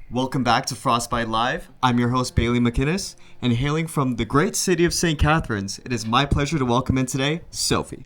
Welcome back to Frostbite Live. I'm your host, Bailey McInnes, and hailing from the great city of St. Catharines, it is my pleasure to welcome in today, Sophi.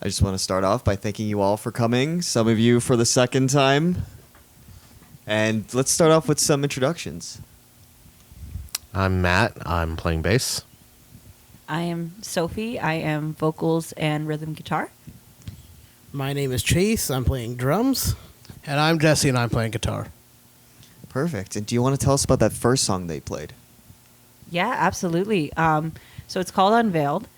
I just want to start off by thanking you all for coming, some of you for the second time. And let's start off with some introductions. I'm Matt. I'm playing bass. I am Sophi. I am vocals and rhythm guitar. My name is Chase. I'm playing drums. And I'm Jesse, and I'm playing guitar. Perfect. And do you want to tell us about that first song they played? Yeah, absolutely. So it's called Unveiled,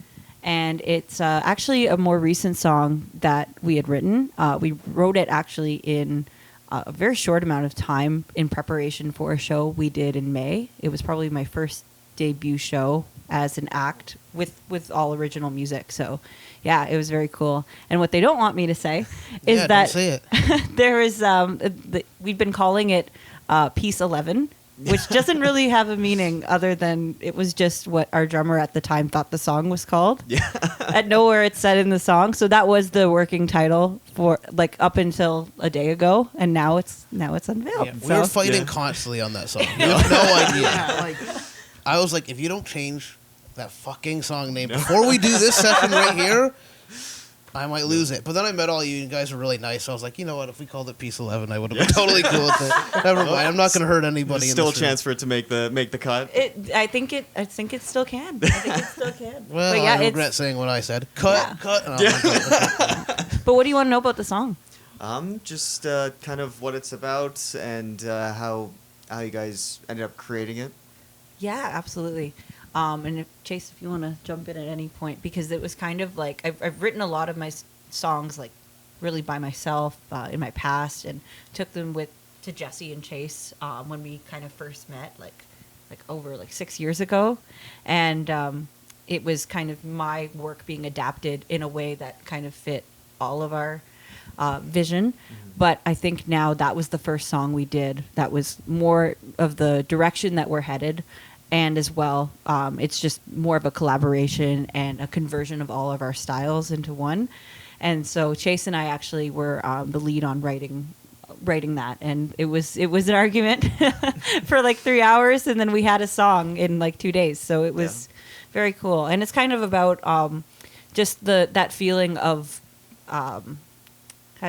and it's actually a more recent song that we had written. We wrote it actually in a very short amount of time in preparation for a show we did in May. It was probably my first debut show as an act with all original music. So yeah, it was very cool. And what they don't want me to say is that say it. there is we've been calling it Piece 11, which doesn't really have a meaning other than it was just what our drummer at the time thought the song was called. Yeah. At nowhere it's said in the song. So that was the working title for like up until a day ago, and now it's unveiled. Yeah, we So- were fighting constantly on that song. You have no idea. I was like, if you don't change that fucking song name before we do this session right here, I might lose it. But then I met all you guys were really nice. So I was like, you know what? If we called it Piece 11, I would have been totally cool with it. Never mind. I'm not going to hurt anybody. There's in still a this room. chance for it to make the cut. I think it still can. I think it still can. Well, but yeah, I regret saying what I said. Cut. And I was like, But what do you want to know about the song? Just kind of what it's about and how you guys ended up creating it. Yeah, absolutely. And Chase, if you want to jump in at any point, because it was kind of like I've written a lot of my songs like really by myself in my past, and took them to Jesse and Chase when we kind of first met, like over 6 years ago, and it was kind of my work being adapted in a way that kind of fit all of our vision. But I think now that was the first song we did that was more of the direction that we're headed. And as well, it's just more of a collaboration and a conversion of all of our styles into one. And so Chase and I actually were the lead on writing that, and it was an argument for like 3 hours, and then we had a song in like 2 days. So it was very cool, and it's kind of about just that feeling of how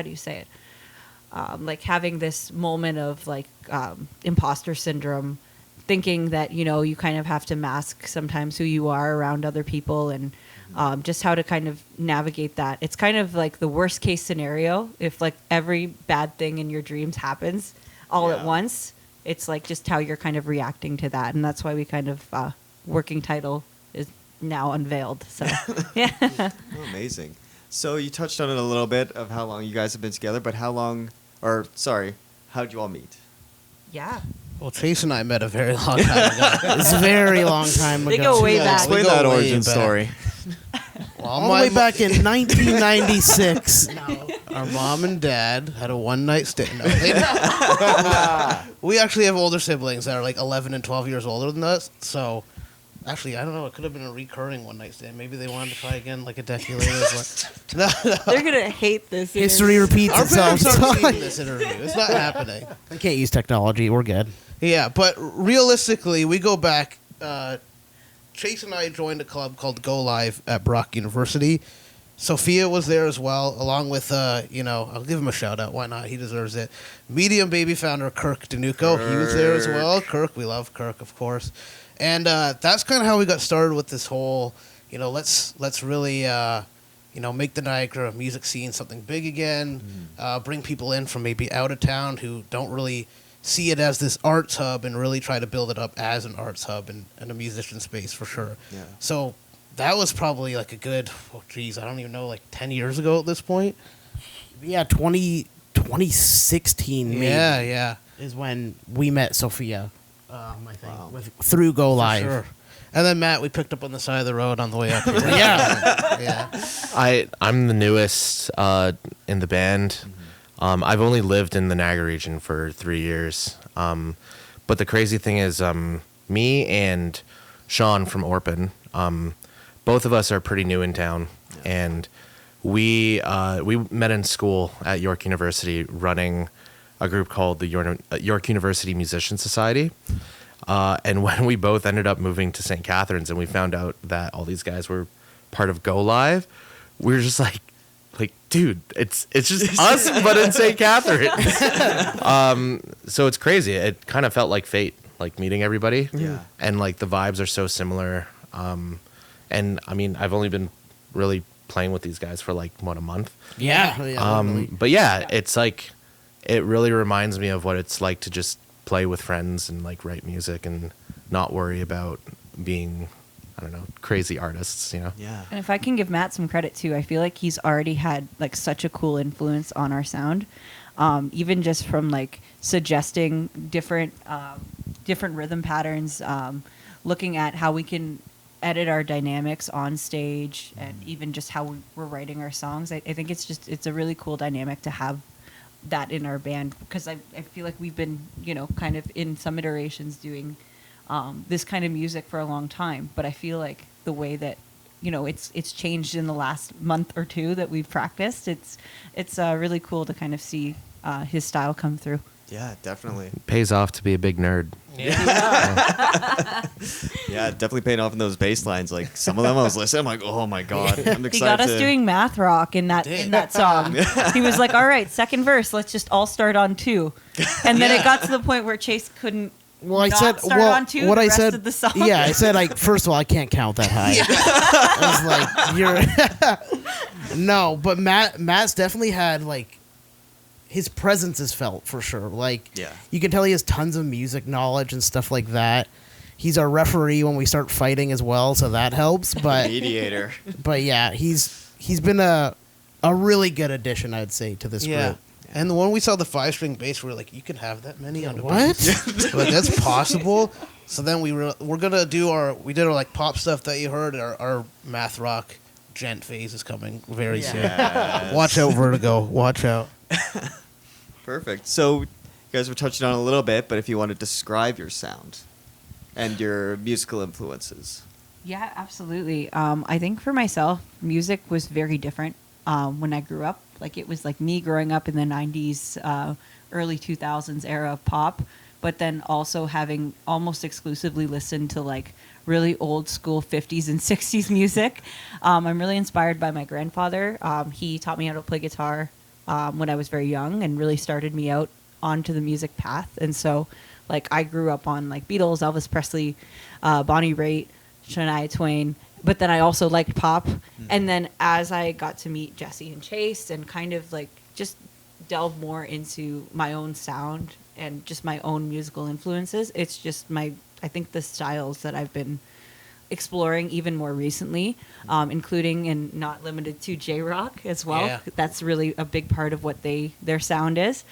do you say it? Like having this moment of like imposter syndrome, thinking that, you kind of have to mask sometimes who you are around other people, and just how to kind of navigate that. It's kind of like the worst case scenario. If like every bad thing in your dreams happens all at once, it's like just how you're kind of reacting to that. And that's why we kind of working title is now unveiled. So yeah. Oh, amazing. So you touched on it a little bit of how long you guys have been together, but how did you all meet? Yeah. Well, Chase and I met a very long time ago. It's a very long time ago. They go way back. We Explain go that way origin back. story. Well, All the way back in 1996. Our mom and dad had a one-night stand. No, we actually have older siblings that are like 11 and 12 years older than us. So, actually, I don't know. It could have been a recurring one-night stand. Maybe they wanted to try again like a decade later. No. They're going to hate this. History repeats Our itself. parents aren't seeing this interview. It's not happening. I can't use technology. We're good. Yeah, but realistically, we go back. Chase and I joined a club called Go Live at Brock University. Sophia was there as well, along with, I'll give him a shout out. Why not? He deserves it. Medium Baby founder Kirk Danuco. He was there as well. Kirk, we love Kirk, of course. And that's kind of how we got started with this whole, let's really, make the Niagara music scene something big again. Bring people in from maybe out of town who don't really see it as this arts hub, and really try to build it up as an arts hub and a musician space for sure. Yeah. So that was probably like a good, I don't even know, like 10 years ago at this point. Yeah, 2016 maybe. Yeah. Is when we met Sophia, I think, through Go Live. Sure. And then Matt, we picked up on the side of the road on the way up here. Yeah. I'm the newest in the band. I've only lived in the Niagara region for 3 years. But the crazy thing is, me and Sean from Orpin, both of us are pretty new in town, and we met in school at York University, running a group called the York University Musician Society. And when we both ended up moving to St. Catharines, and we found out that all these guys were part of Go Live, we were just like, dude, it's just us, but in St. Catharines. So it's crazy. It kind of felt like fate, like meeting everybody. Yeah. And like the vibes are so similar. And I mean, I've only been really playing with these guys for like, a month? Yeah. But yeah, it's like, it really reminds me of what it's like to just play with friends and like write music and not worry about being, I don't know, crazy artists, Yeah. And if I can give Matt some credit too, I feel like he's already had like such a cool influence on our sound, even just from like suggesting different rhythm patterns, looking at how we can edit our dynamics on stage, and even just how we're writing our songs. I think it's a really cool dynamic to have that in our band, because I feel like we've been, kind of in some iterations doing this kind of music for a long time, but I feel like the way that it's changed in the last month or two that we've practiced, it's really cool to kind of see his style come through. Yeah, definitely. It pays off to be a big nerd. Yeah, definitely paying off in those bass lines. Like some of them I was listening, I'm like, oh my god, I'm excited. He got us doing math rock in that song. He was like, all right, second verse, let's just all start on 2. And then it got to the point where Chase couldn't Well, start on 2 what the I rest said, of the song. Yeah, I said, like, first of all, I can't count that high. I was like, you're no, but Matt's definitely had like his presence is felt for sure. Like, Yeah. you can tell he has tons of music knowledge and stuff like that. he's our referee when we start fighting as well, so that helps. But Mediator. but yeah, he's been a really good addition, I'd say, to this Yeah. group. And when we saw the 5-string bass, we were like, you can have that many on the What? bass. Like, that's possible. So then we're gonna do we did our like pop stuff that you heard. Our math rock gent phase is coming very soon. Yes. Watch out, Vertigo. Watch out. Perfect. So you guys were touching on it a little bit, but if you want to describe your sound and your musical influences. Yeah, absolutely. I think for myself, music was very different when I grew up. Like it was like me growing up in the 90s, early 2000s era of pop, but then also having almost exclusively listened to like really old school 50s and 60s music. I'm really inspired by my grandfather. He taught me how to play guitar when I was very young and really started me out onto the music path. And so like I grew up on like Beatles, Elvis Presley, Bonnie Raitt, Shania Twain, but then I also liked pop. And then as I got to meet Jesse and Chase and kind of like just delve more into my own sound and just my own musical influences, it's just I think the styles that I've been exploring even more recently, including and not limited to J-rock as well. Yeah. That's really a big part of what their sound is.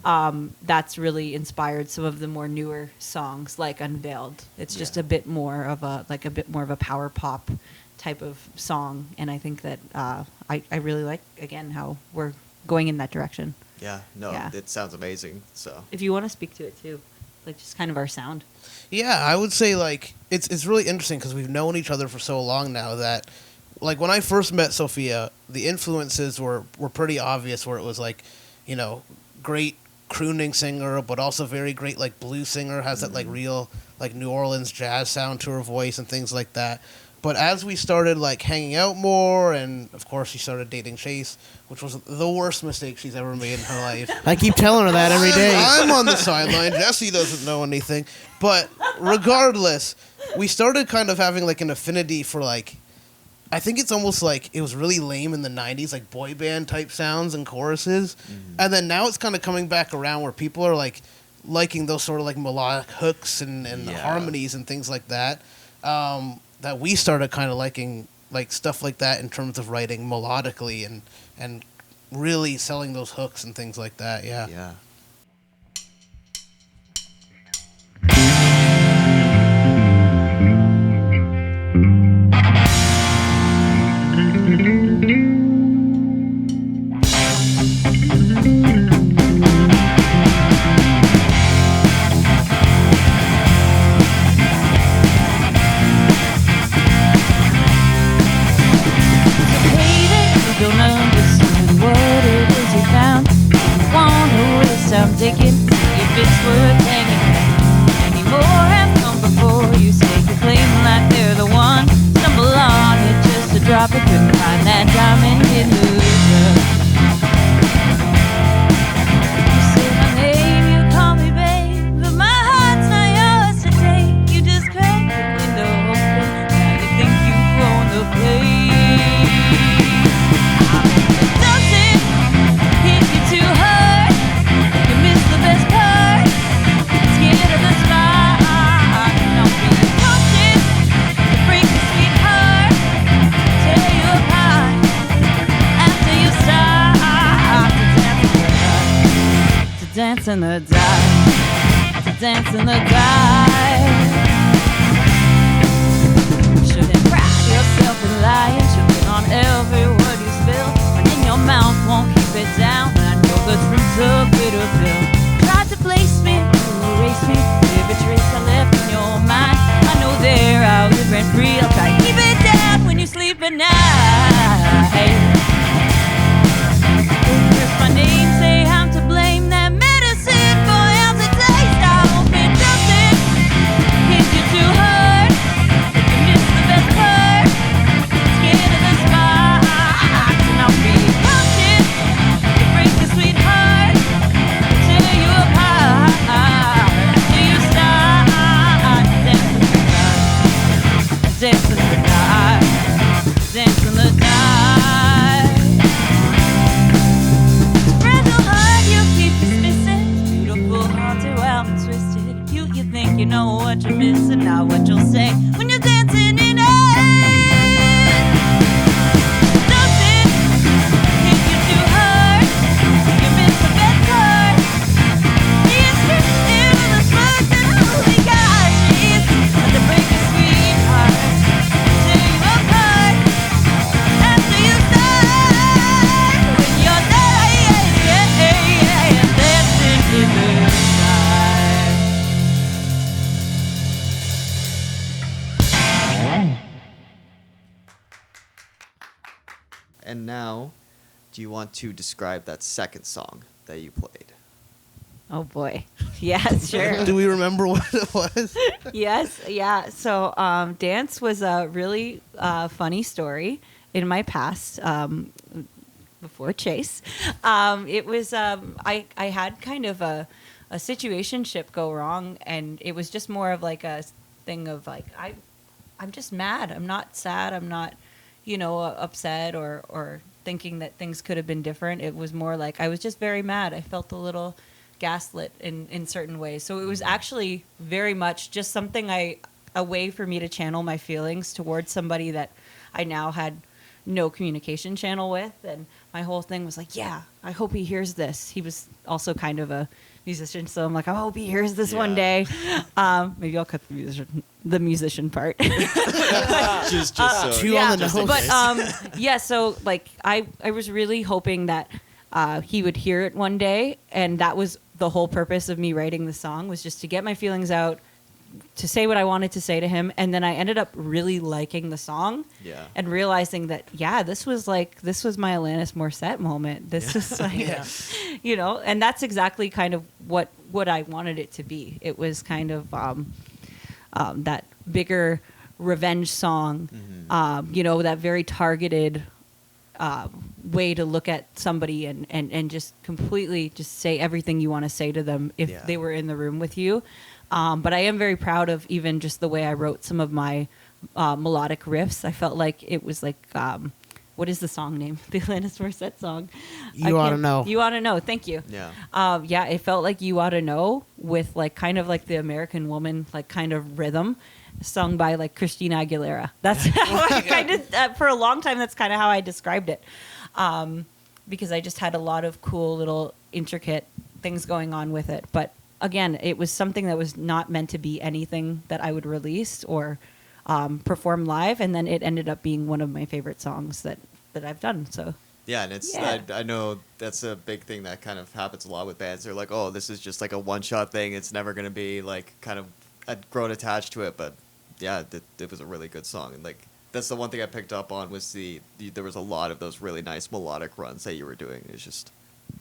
That's really inspired some of the more newer songs like Unveiled. It's just a bit more of a power pop type of song, and I think that I really like again how we're going in that direction. Yeah, no, Yeah. it sounds amazing. So If you want to speak to it too, like just kind of our sound. Yeah, I would say like it's really interesting because we've known each other for so long now that like when I first met Sophia, the influences were pretty obvious. Where it was like, you know, great crooning singer, but also very great like blues singer, has that like real like New Orleans jazz sound to her voice and things like that. But as we started like hanging out more, and of course she started dating Chase, which was the worst mistake she's ever made in her life. I keep telling her that every day. I'm on the sideline. Jesse doesn't know anything. But regardless, we started kind of having like an affinity for like, I think it's almost like it was really lame in the 90s, like boy band type sounds and choruses. And then now it's kind of coming back around where people are like liking those sort of like melodic hooks and harmonies and things like that. That we started kind of liking like stuff like that in terms of writing melodically and really selling those hooks and things like that. Yeah. yeah. Don't understand what it is you found. Wanna waste time digging if it's worth hanging. Any more have come before you stake a claim like they're the one. Stumble on it just to drop it, couldn't find that diamond in the rough. You say my name, you call me babe, but my heart's not yours to take. You just crack the window open, now you think you've won the place. Dance in the dark, to dance in the dark. Shouldn't pride yourself in lying, choking on every word you spill. When in your mouth won't keep it down, I know the truth's a bitter pill. Tried to place me, erase me, every trace I left in your mind. I know they're out here rent free. I'll try to keep it down when you sleep at night. Here's my name, say I'm to blame. That medicine for how's it taste? I hope it doesn't hit you too hard. You miss the best part. Scared of the spot, and I'll be cautious. You break the sweetheart, tear you apart. After you start dancing in the dark, dance in the dark, dance in the dark. And now, do you want to describe that second song that you played? Oh boy. Yeah, sure. Do we remember what it was? Yes, yeah. So dance was a really funny story in my past. Before Chase, it was I had kind of a situationship go wrong, and it was just more of like a thing of like I'm just mad. I'm not sad. I'm not upset or thinking that things could have been different. It was more like I was just very mad. I felt a little gaslit in certain ways. So it was actually very much just something a way for me to channel my feelings towards somebody that I now had no communication channel with. And my whole thing was like, yeah, I hope he hears this. He was also kind of a musician, so I'm like, I hope he hears this one day. Maybe I'll cut the musician part. just so. Chew on the nose. But yeah, so like I was really hoping that he would hear it one day, and that was the whole purpose of me writing the song, was just to get my feelings out, to say what I wanted to say to him. And then I ended up really liking the song, and realizing that this was my Alanis Morissette moment. This is like, and that's exactly kind of what I wanted it to be. It was kind of that bigger revenge song, that very targeted way to look at somebody and just completely just say everything you want to say to them if they were in the room with you. But I am very proud of even just the way I wrote some of my melodic riffs. I felt like it was like, what is the song name? The Alanis Morissette song. You Ought to Know. You Ought to Know. Thank you. Yeah. It felt like You Ought to Know with like kind of like the American Woman, like kind of rhythm, sung by like Christina Aguilera. That's how I kind of, for a long time, that's kind of how I described it. Because I just had a lot of cool little intricate things going on with it. But again, it was something that was not meant to be anything that I would release or perform live, and then it ended up being one of my favorite songs that I've done. So yeah, and it's I know that's a big thing that kind of happens a lot with bands. They're like, oh, this is just like a one-shot thing. It's never going to be like kind of I'd grown attached to it, but yeah, it was a really good song. And like that's the one thing I picked up on was there was a lot of those really nice melodic runs that you were doing. It's just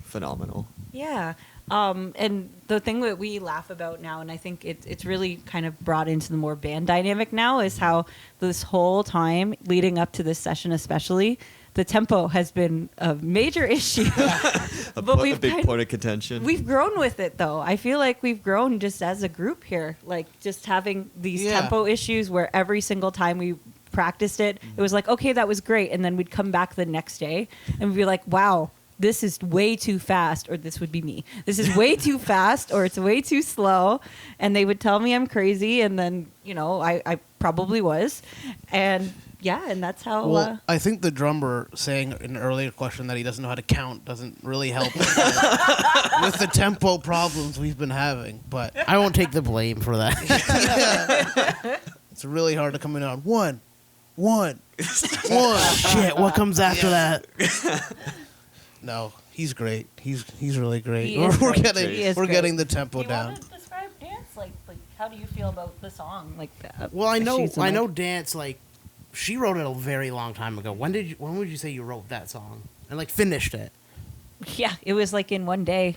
phenomenal. Yeah. And the thing that we laugh about now, and I think it's really kind of brought into the more band dynamic now, is how this whole time leading up to this session, especially, the tempo has been a major issue. a big point of contention. We've grown with it, though. I feel like we've grown just as a group here, like just having these tempo issues where every single time we practiced it, it was like, okay, that was great. And then we'd come back the next day and we'd be like, wow, this is way too fast, or this would be me. This is way too fast, or it's way too slow. And they would tell me I'm crazy, and then, I probably was. And and that's how... Well, I think the drummer saying in an earlier question that he doesn't know how to count doesn't really help with the tempo problems we've been having. But I won't take the blame for that. it's really hard to come in on one. Shit, what comes after that? No, he's great. He's really great. He is We're great. getting He is we're great. getting the tempo Do you down. want to describe dance? Like, how do you feel about the song? Like, Well, I know She's the mic. Dance, like, she wrote it a very long time ago. When would you say you wrote that song? And, like, finished it? Yeah, it was like in one day.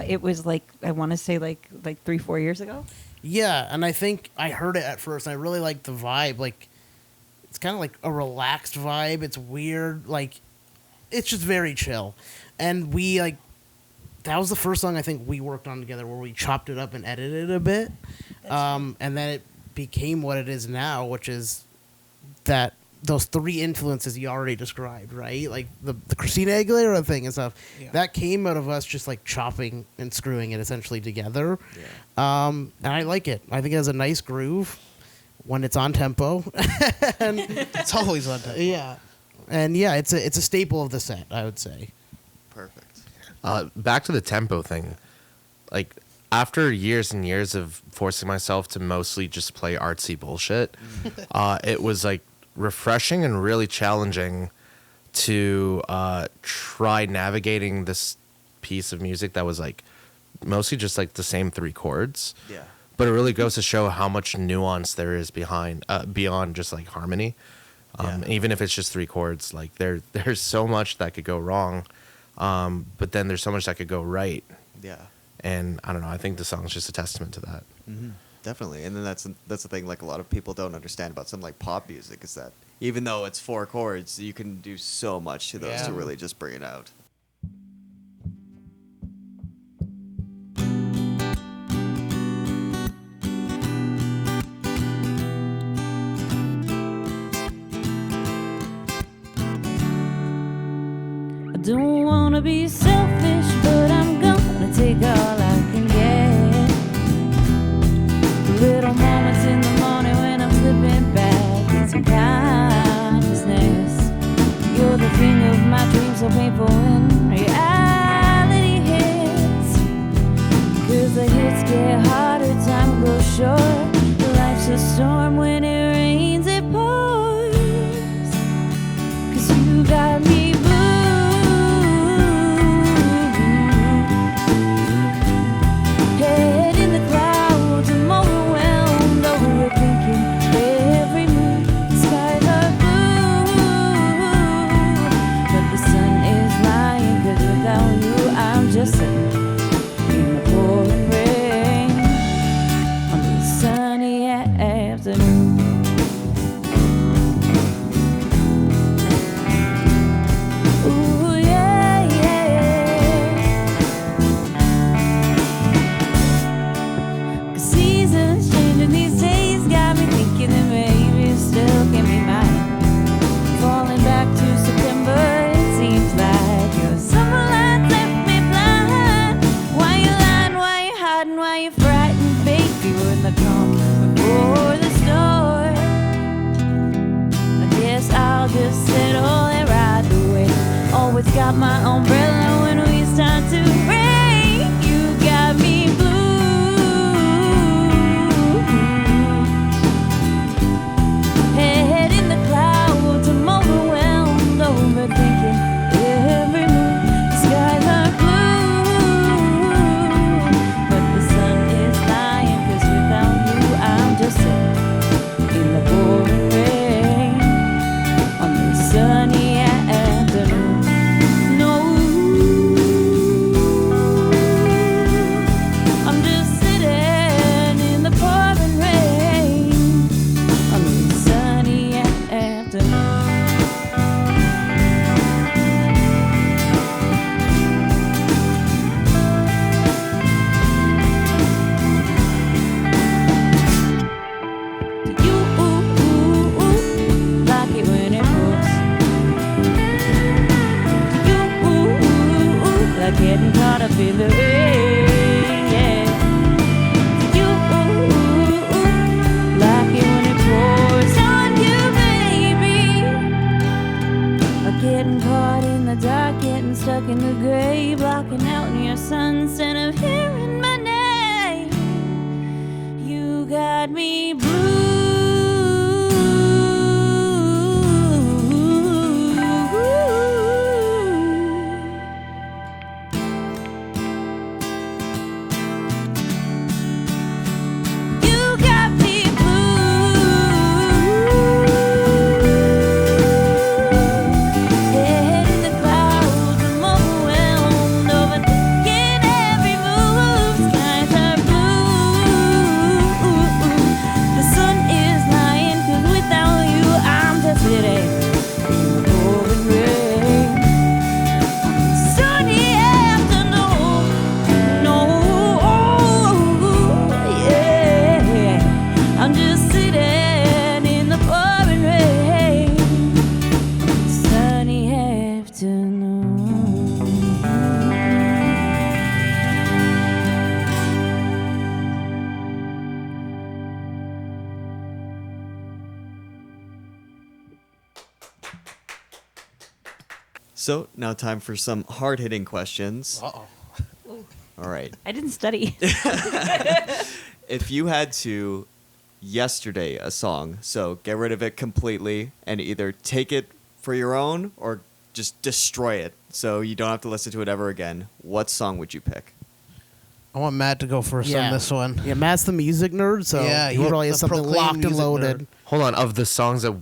It was like, I want to say like 3-4 years ago. Yeah, and I think I heard it at first, and I really liked the vibe. Like, it's kind of like a relaxed vibe. It's weird. Like, it's just very chill. And we, like, that was the first song I think we worked on together where we chopped it up and edited it a bit. And then it became what it is now, which is that those three influences you already described, right? Like the Christina Aguilera thing and stuff. Yeah. That came out of us just like chopping and screwing it essentially together. Yeah. And I like it. I think it has a nice groove when it's on tempo. And It's always on tempo. yeah. And yeah, it's a staple of the set, I would say. Perfect. Back to the tempo thing. Like, after years and years of forcing myself to mostly just play artsy bullshit, it was like refreshing and really challenging to try navigating this piece of music that was like mostly just like the same three chords. Yeah. But it really goes to show how much nuance there is behind beyond just like harmony. Even if it's just 3 chords, like there's so much that could go wrong, but then there's so much that could go right. Yeah. And I don't know. I think the song's just a testament to that. Mm-hmm. Definitely, and then that's the thing. Like a lot of people don't understand about some like pop music is that even though it's 4 chords, you can do so much to those to really just bring it out. I don't wanna be selfish, but I'm gonna take all I can get. Little moments in the morning when I'm slipping back into consciousness. You're the thing of my dreams, so painful when reality hits. 'Cause the hits get harder, time goes short. Life's a storm, when it rains it pours. 'Cause you got me blue. Head in the clouds, I'm overwhelmed, overthinking every move. The skies are blue, but the sun is lying. 'Cause without you, I'm just sitting in the pouring rain on the sunny afternoon. Ooh, yeah, yeah. 'Cause seasons changing these days got me thinking that maybe it still can be mine. Falling back to September, it seems like your summer light left me blind. Why you lying, why you hiding, why you frightened, baby? We're in the calm before the storm. I guess I'll just settle and ride the wave. Always got my umbrella when we start to rain. You got me blue. Head in the clouds, I'm overwhelmed, overthinking every move. The skies are blue, but the sun is lying. 'Cause without you, I'm just sitting in the pouring rain on the sunny afternoon. No, I'm just sitting in the pouring rain on the sunny afternoon. You like it when it moves. You like getting caught up in the rain, yeah. You like it when it pours on you, baby. Like getting caught in the dark, getting stuck in the gray, blocking out your sun instead of hearing my name. You got me blue. You got me blue. Head in the clouds, I'm overwhelmed, overthinking every move. Skies are blue. The sun is lying. 'Cause without you, I'm just sitting in the pouring rain. Sunny afternoon. No, yeah. I'm just sitting in the pouring rain. Sunny afternoon. So now time for some hard hitting questions. Uh-oh. All right. I didn't study. If you had to yesterday a song, so get rid of it completely and either take it for your own or just destroy it so you don't have to listen to it ever again, what song would you pick? I want Matt to go first on this one. Yeah, Matt's the music nerd, so Yeah, he he's probably the has something proclaimed locked and music loaded. nerd. Hold on, of the songs that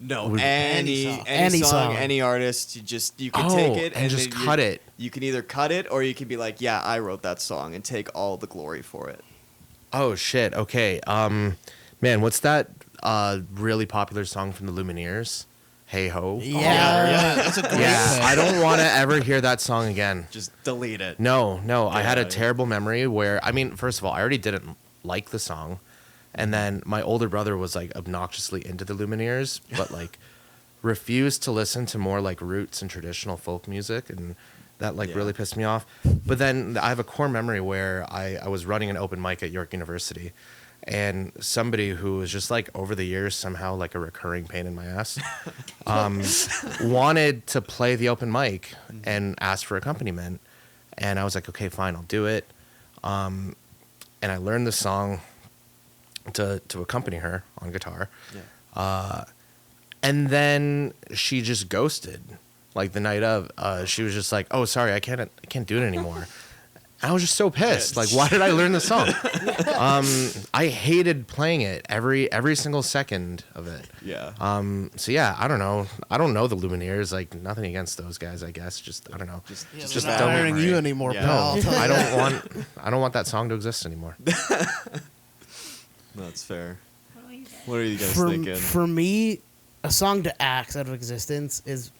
No, Would- any Any song, song. any artist. You can take it and just then cut it. You can either cut it or you can be like, yeah, I wrote that song and take all the glory for it. Oh shit. Okay. Man, what's that really popular song from the Lumineers? Hey Ho. Yeah. That's a great Yeah. pick. I don't want to ever hear that song again. Just delete it. No. I had a Yeah. terrible memory where, I mean, first of all, I already didn't like the song. And then my older brother was like obnoxiously into the Lumineers, but like refused to listen to more like roots and traditional folk music. And that like Yeah. really pissed me off. But then I have a core memory where I was running an open mic at York University. And somebody who was just like over the years somehow like a recurring pain in my ass wanted to play the open mic and asked for accompaniment. And I was like, okay, fine, I'll do it. And I learned the song to accompany her on guitar. Yeah. And then she just ghosted. Like the night of, she was just like, "Oh, sorry, I can't do it anymore." I was just so pissed. Like, why did I learn the song? I hated playing it every single second of it. Yeah. So yeah, I don't know. I don't know the Lumineers. Like, nothing against those guys. I guess just I don't know. Yeah, Just just bad not hiring memory. you anymore, Yeah. pal. No, I'll tell you I that. don't want that song to exist anymore. That's fair. What are you guys for, thinking? for me, a song to axe out of existence is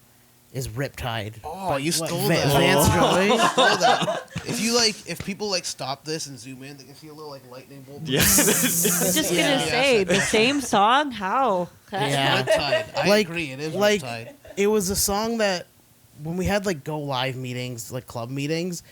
Riptide. Oh, you What, stole Va- that. Vance Joy? Stole that. If people like stop this and zoom in, they can see a little like lightning bolt. Yeah. I was just Yeah. gonna say the same song. How? Yeah. Riptide. I Like- agree. It is like- Riptide. It was a song that when we had like go live meetings, like club meetings,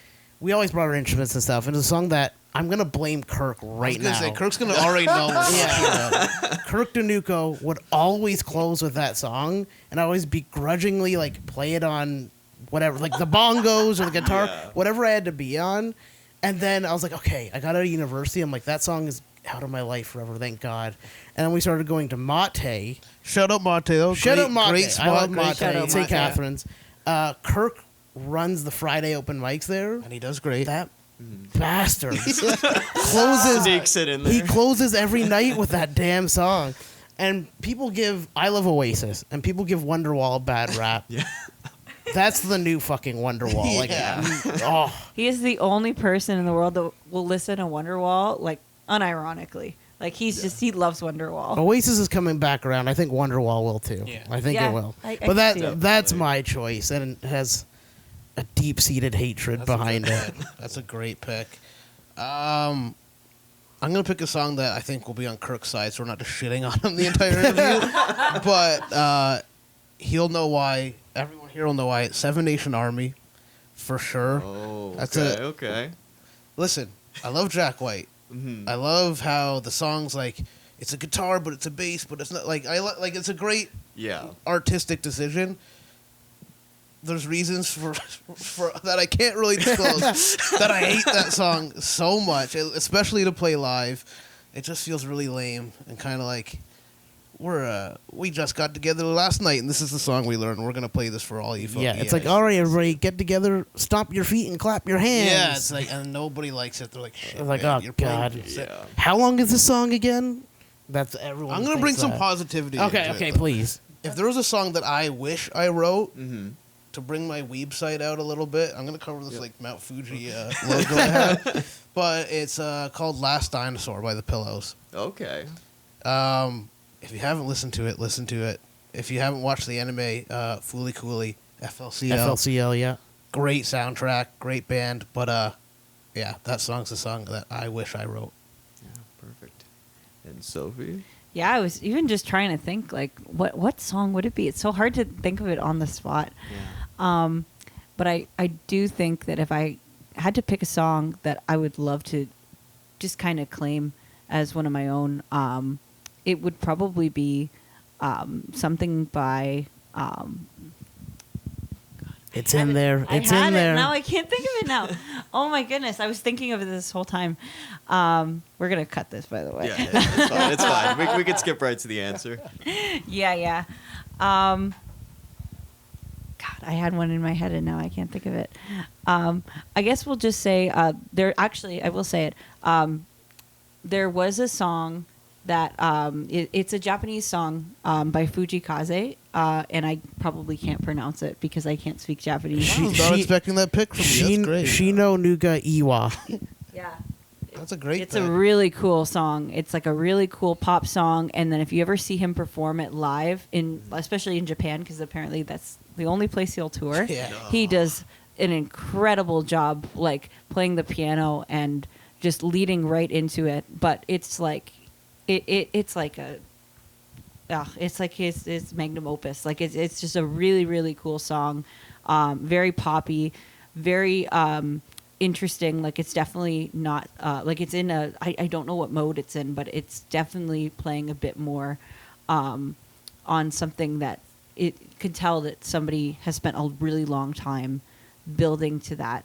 we always brought our instruments and stuff. And it's a song that I'm gonna blame Kirk I was right gonna now. say Kirk's gonna already know. What Yeah. Kirk Danuco would always close with that song, and I always begrudgingly like play it on whatever, like the bongos or the guitar, Yeah. whatever I had to be on. And then I was like, okay, I got out of university. I'm like, that song is out of my life forever, thank God. And then we started going to Mate. Shut up, Mateo. Shut up, Mate. Great spot. I love great Mate. Shut up, St. Mate. Catherine's. Kirk runs the Friday open mics there. And he does great. That bastard closes. Sneaks it in there. He closes every night with that damn song. And people give I love Oasis, and people give Wonderwall a bad rap. Yeah. That's the new fucking Wonderwall. Like, Yeah. oh, He is the only person in the world that will listen to Wonderwall, like unironically. Like he loves Wonderwall. Oasis is coming back around. I think Wonderwall will too. Yeah. I think Yeah, it will. I But can see it. that's my choice, and it has a deep-seated hatred That's a behind good it. pick. That's a great pick. I'm gonna pick a song that I think will be on Kirk's side, so we're not just shitting on him the entire interview. But he'll know why. Everyone here will know why. Seven Nation Army, for sure. Oh, That's okay, it. okay. Listen, I love Jack White. Mhm. I love how the song's like it's a guitar, but it's a bass, but it's not like like it's a great Yeah. artistic decision. There's reasons for that I can't really disclose that I hate that song so much, especially to play live. It just feels really lame and kind of like we just got together last night and this is the song we learned. We're gonna play this for all you folks. Yeah, it's like, all right, everybody, get together, stomp your feet, and clap your hands. Yeah, it's like and nobody likes it. They're like, shit, Like, man, oh, you're playing- God. Yeah. How long is this song again? That's everyone. I'm gonna bring thinks some that. positivity. Okay, into okay, it. please. If there was a song that I wish I wrote Mm-hmm. to bring my weeb site out a little bit, I'm gonna cover this Yep. like Mount Fuji logo I have, but it's called "Last Dinosaur" by the Pillows. Okay. If you haven't listened to it, listen to it. If you haven't watched the anime, Fooly Cooly, FLCL, FLCL, yeah. great soundtrack, great band, but yeah, that song's the song that I wish I wrote. Yeah, perfect. And Sophie? Yeah, I was even just trying to think like what song would it be? It's so hard to think of it on the spot. Yeah. But I do think that if I had to pick a song that I would love to just kind of claim as one of my own, it would probably be something by. It's in there. It's in there. Now I can't think of it now. Oh my goodness! I was thinking of it this whole time. We're gonna cut this, by the way. Yeah, it's fine. It's fine. We could skip right to the answer. Yeah. God, I had one in my head and now I can't think of it. I guess we'll just say there. Actually, I will say it. There was a song that it's a Japanese song by Fujikaze, and I probably can't pronounce it because I can't speak Japanese. I was not expecting that pick from you. That's great. Shino Nuga Iwa. Yeah. That's a great It's pick. a really cool song. It's like a really cool pop song, and then if you ever see him perform it live, especially in Japan, because apparently that's the only place he'll tour, Yeah. he does an incredible job, like playing the piano and just leading right into it. But it's like, it's like a, it's like his magnum opus. Like it's just a really really cool song, very poppy, very interesting. Like it's definitely not like it's in a I don't know what mode it's in, but it's definitely playing a bit more on something that it could tell that somebody has spent a really long time building to that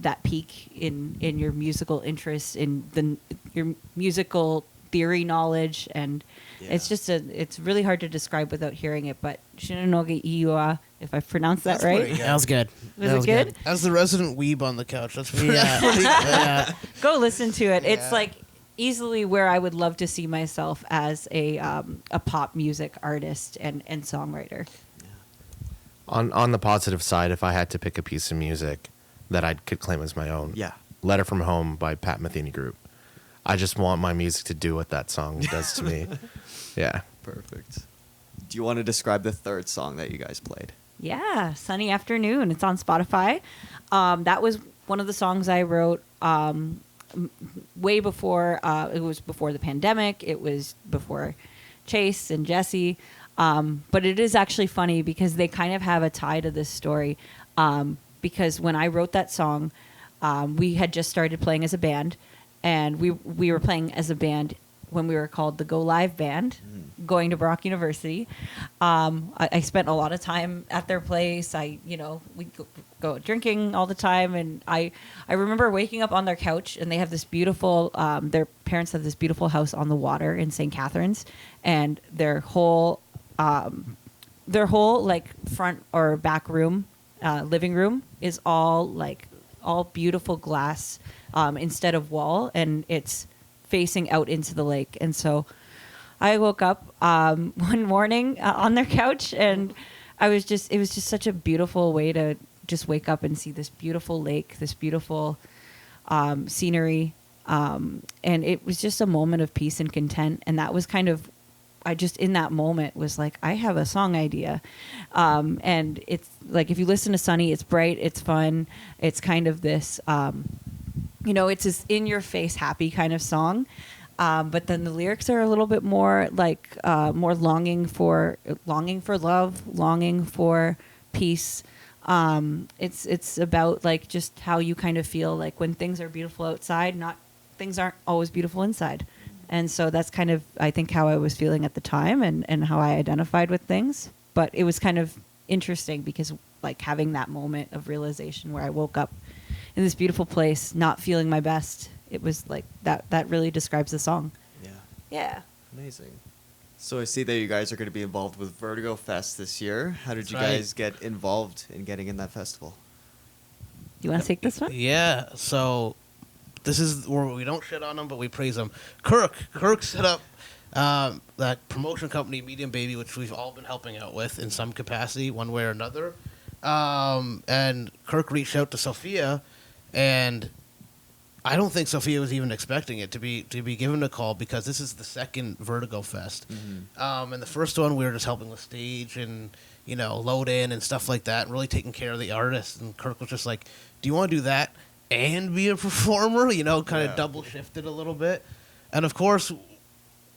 that peak in your musical interest, in your musical theory knowledge, and it's just it's really hard to describe without hearing it. But Shinanoge Iwa, if I pronounced that That's right, pretty good. That was good. was That it good? As the resident weeb on the couch, that's pretty, Yeah. pretty good. Yeah. Go listen to it. It's Yeah. like easily where I would love to see myself as a pop music artist and songwriter. On the positive side, if I had to pick a piece of music that I could claim as my own, Yeah. "Letter from Home" by Pat Metheny Group. I just want my music to do what that song does to me. Yeah. Perfect. Do you want to describe the third song that you guys played? Yeah, Sunny Afternoon. It's on Spotify. That was one of the songs I wrote way before. It was before the pandemic. It was before Chase and Jesse. But it is actually funny because they kind of have a tie to this story. Because when I wrote that song, we had just started playing as a band, and we were playing as a band when we were called the Go Live Band, going to Brock University. I spent a lot of time at their place. We go drinking all the time, and I remember waking up on their couch, and they have this beautiful. Their parents have this beautiful house on the water in St. Catharines, and their whole like front or back room, living room is all beautiful glass instead of wall, and it's facing out into the lake. And so I woke up one morning on their couch, and it was just such a beautiful way to just wake up and see this beautiful lake, this beautiful scenery, and it was just a moment of peace and content. And that was kind of, I just in that moment was like, I have a song idea. And it's like, if you listen to Sunny, it's bright, it's fun, it's kind of this it's this in your face happy kind of song, but then the lyrics are a little bit more like more longing for love, longing for peace. It's about like just how you kind of feel like when things are beautiful outside, things aren't always beautiful inside. And so that's kind of, I think, how I was feeling at the time, and how I identified with things. But it was kind of interesting because like having that moment of realization where I woke up in this beautiful place, not feeling my best. It was like that really describes the song. Yeah. Yeah. Amazing. So I see that you guys are going to be involved with Vertigo Fest this year. How did That's you right. guys get involved in getting in that festival? You want to take this one? Yeah, so this is where we don't shit on him, but we praise him. Kirk set up that promotion company, Medium Baby, which we've all been helping out with in some capacity, one way or another. And Kirk reached out to Sophia, and I don't think Sophia was even expecting it to be given a call, because this is the second Vertigo Fest. Mm-hmm. And the first one we were just helping with stage and load in and stuff like that, and really taking care of the artists. And Kirk was just like, "Do you want to do that and be a performer?" Kind of Yeah. double shifted a little bit. And of course,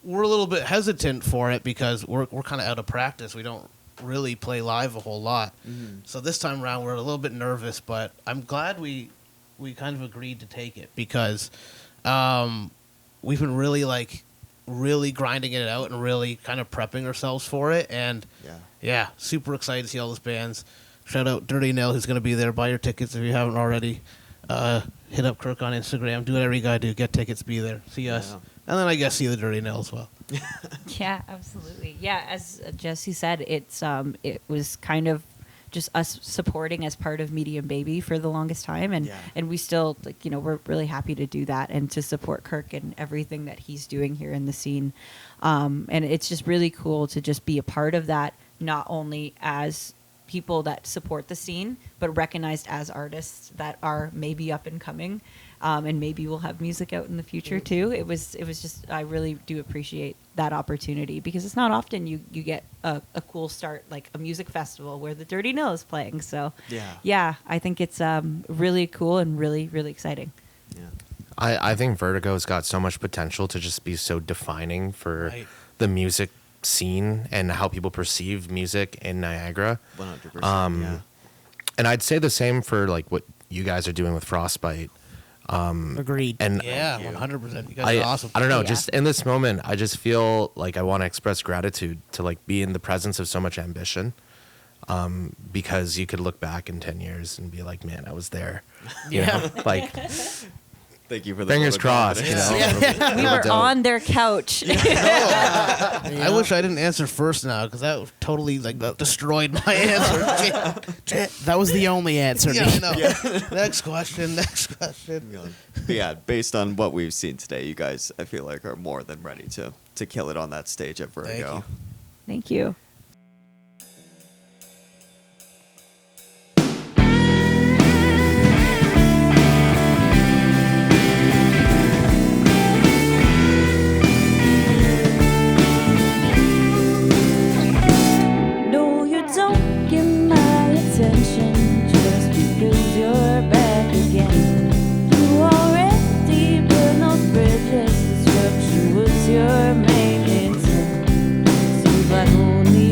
we're a little bit hesitant for it because we're kind of out of practice. We don't really play live a whole lot. Mm-hmm. So this time around, we're a little bit nervous, but I'm glad we kind of agreed to take it, because we've been really grinding it out and really kind of prepping ourselves for it. And yeah, super excited to see all those bands. Shout out Dirty Nail, who's going to be there. Buy your tickets if you haven't already. Hit up Kirk on Instagram. Do whatever you got to do. Get tickets, be there. See us. Yeah. And then I guess see the Dirty Nail as well. Yeah, absolutely. Yeah, as Jesse said, it was kind of just us supporting as part of Medium Baby for the longest time, and Yeah. and we still like we're really happy to do that and to support Kirk and everything that he's doing here in the scene, and it's just really cool to just be a part of that, not only as people that support the scene, but recognized as artists that are maybe up and coming, and maybe we'll have music out in the future too. It was just, I really do appreciate that opportunity, because it's not often you get a cool start, like a music festival where the Dirty Nil is playing. So yeah, I think it's really cool and really, really exciting. Yeah. I think Vertigo's got so much potential to just be so defining for the music scene and how people perceive music in Niagara. 100%. Yeah. And I'd say the same for like what you guys are doing with Frostbite. Agreed. And Yeah, 100%. You guys are awesome. I don't know, Yeah. just in this moment, I just feel like I want to express gratitude to like be in the presence of so much ambition. Because you could look back in 10 years and be like, man, I was there. You know? Like, Thank you for the fingers vote of crossed, confidence. you know? We were on their couch. I wish I didn't answer first now, because that totally like destroyed my answer. That was the only answer. Yeah, I know. Next question. But yeah, based on what we've seen today, you guys, I feel like, are more than ready to kill it on that stage at Vertigo. you. Thank you. No, you don't get my attention just because you're back again. You already burned those bridges. Destruction was your main intent. Seems like only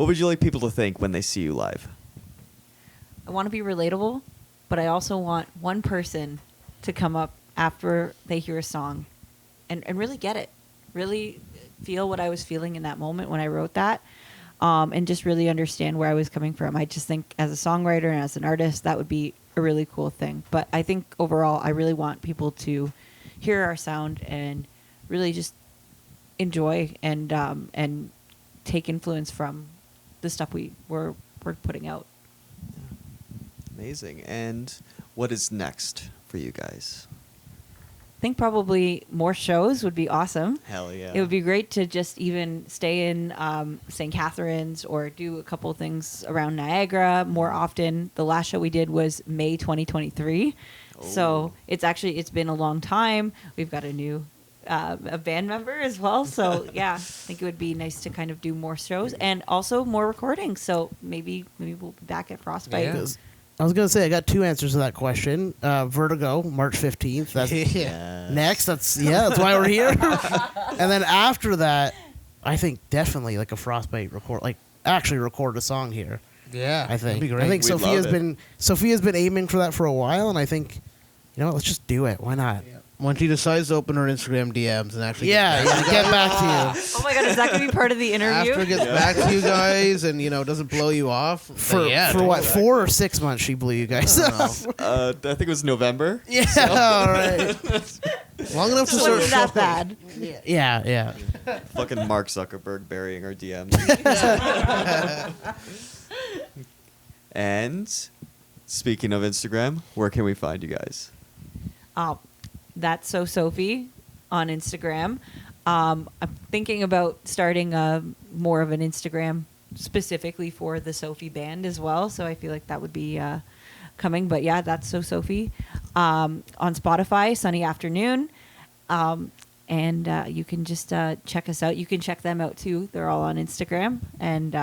What would you like people to think when they see you live? I want to be relatable, but I also want one person to come up after they hear a song and really get it, really feel what I was feeling in that moment when I wrote that, and just really understand where I was coming from. I just think as a songwriter and as an artist, that would be a really cool thing. But I think overall, I really want people to hear our sound and really just enjoy and take influence from the stuff we're putting out. Amazing. And what is next for you guys? I think probably more shows would be awesome. Hell yeah. It would be great to just even stay in St. Catharines or do a couple things around Niagara more often. The last show we did was May 2023. So it's been a long time. We've got a new a band member as well. So yeah, I think it would be nice to kind of do more shows and also more recordings. So maybe we'll be back at Frostbite. Yeah. I was gonna say I got two answers to that question. Vertigo, March 15th. That's next. That's why we're here. And then after that, I think definitely like a Frostbite record, like actually record a song here. Yeah, I think. that'd be great. I think We'd love it. Sophia's been aiming for that for a while, and I think, let's just do it. Why not? When she decides to open her Instagram DMs and actually Get back to you. Oh my God, is that going to be part of the interview? after it gets back to you guys and doesn't blow you off For then what, 4 or 6 months she blew you guys I up. I think it was November. Yeah, all right. long enough to So start was that shopping. bad? Yeah. Fucking Mark Zuckerberg burying our DMs. And speaking of Instagram, where can we find you guys? That's So Sophi on Instagram. I'm thinking about starting more of an Instagram specifically for the Sophi band as well. So I feel like that would be coming. But yeah, that's So Sophi. On Spotify, Sunny Afternoon. And you can just check us out. You can check them out too. They're all on Instagram. And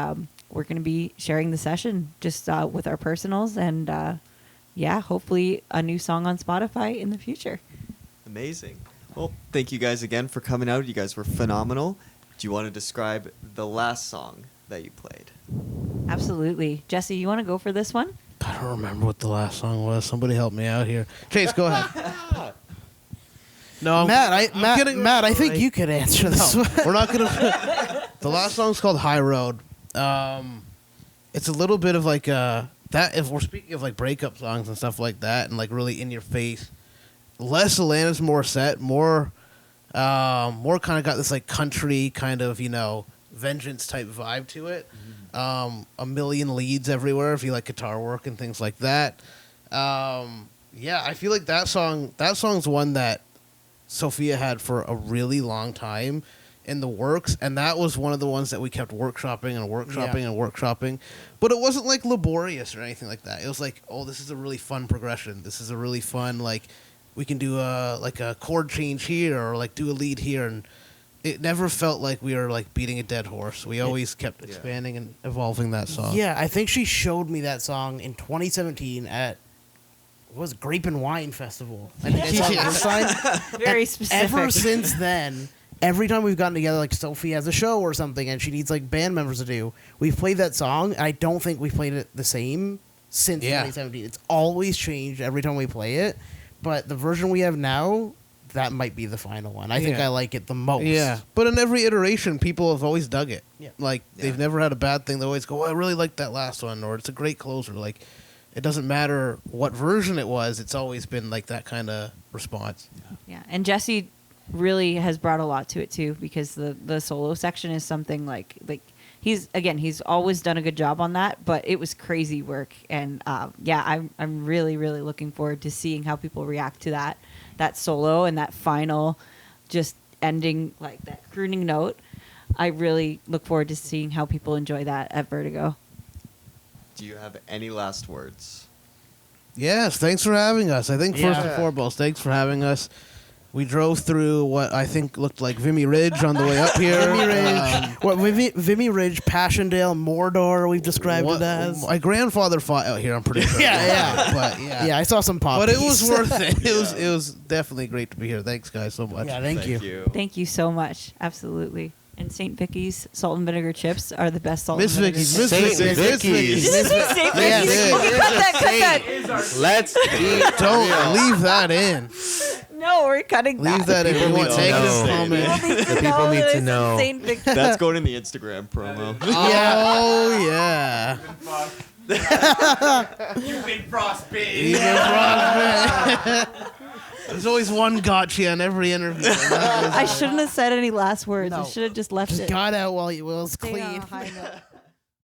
we're going to be sharing the session just with our personals. And hopefully a new song on Spotify in the future. Amazing. Well, thank you guys again for coming out. You guys were phenomenal. Do you want to describe the last song that you played? Absolutely. Jesse, you want to go for this one? I don't remember what the last song was. Somebody help me out here. Chase, go ahead. No, Matt, I think Right. you could answer this one. We're not gonna. The last song's called High Road. It's a little bit of like that. If we're speaking of like breakup songs and stuff like that, and like really in your face, less Alanis Morissette, more kind of got this like country kind of vengeance type vibe to it. A million leads everywhere if you like guitar work and things like that. I feel like that song's one that Sophia had for a really long time in the works, and that was one of the ones that we kept workshopping and workshopping. But it wasn't like laborious or anything like that. It was like, oh, this is a really fun progression. This is a really fun, like, we can do a chord change here or like do a lead here, and it never felt like we were like beating a dead horse. We always kept expanding and evolving that song. Yeah, I think she showed me that song in 2017 at Grape and Wine Festival. I think it's on Riverside. Very And specific. Ever since then, every time we've gotten together, like Sophie has a show or something, and she needs like band members to do, we've played that song. And I don't think we've played it the same since 2017. It's always changed every time we play it, but the version we have now, that might be the final one. I think I like it the most. Yeah, but in every iteration, people have always dug it. Yeah. Like, they've never had a bad thing. They always go, I really like that last one, or it's a great closer. Like, it doesn't matter what version it was. It's always been like that kind of response. Yeah, and Jesse really has brought a lot to it too, because the solo section is something like he's always done a good job on that, but it was crazy work, and I'm really looking forward to seeing how people react to that solo and that final just ending, like that crooning note. I really look forward to seeing how people enjoy that at Vertigo. Do you have any last words? Yes, thanks for having us. I think first Yeah. and foremost, thanks for having us. We drove through what I think looked like Vimy Ridge on the way up here. Vimy Ridge, Passchendaele, Mordor, we've described it as. My grandfather fought out here, I'm pretty sure. Yeah. But Yeah, I saw some pop. But it was worth it. It was definitely great to be here. Thanks, guys, so much. Yeah, thank you. Thank you so much. Absolutely. And St. Vicky's salt and vinegar chips are the best salt Miss and vinegar Vicky's. chips. Miss Saint Vicky's. Vicky's. Did I say St. Yeah, Vicky's? yeah. Okay, cut that. Let's be Don't leave that in. No, we're cutting Leave that in. We People want need to negative know. comment. People need that to I know. said St. Vicky's. That's going in the Instagram promo. Oh yeah. You've been frostbitten. Even Frostbite. There's always one gotcha on every interview. I shouldn't have said any last words. I No. should have just left Just it. got out while it was Stayed on clean. a high note.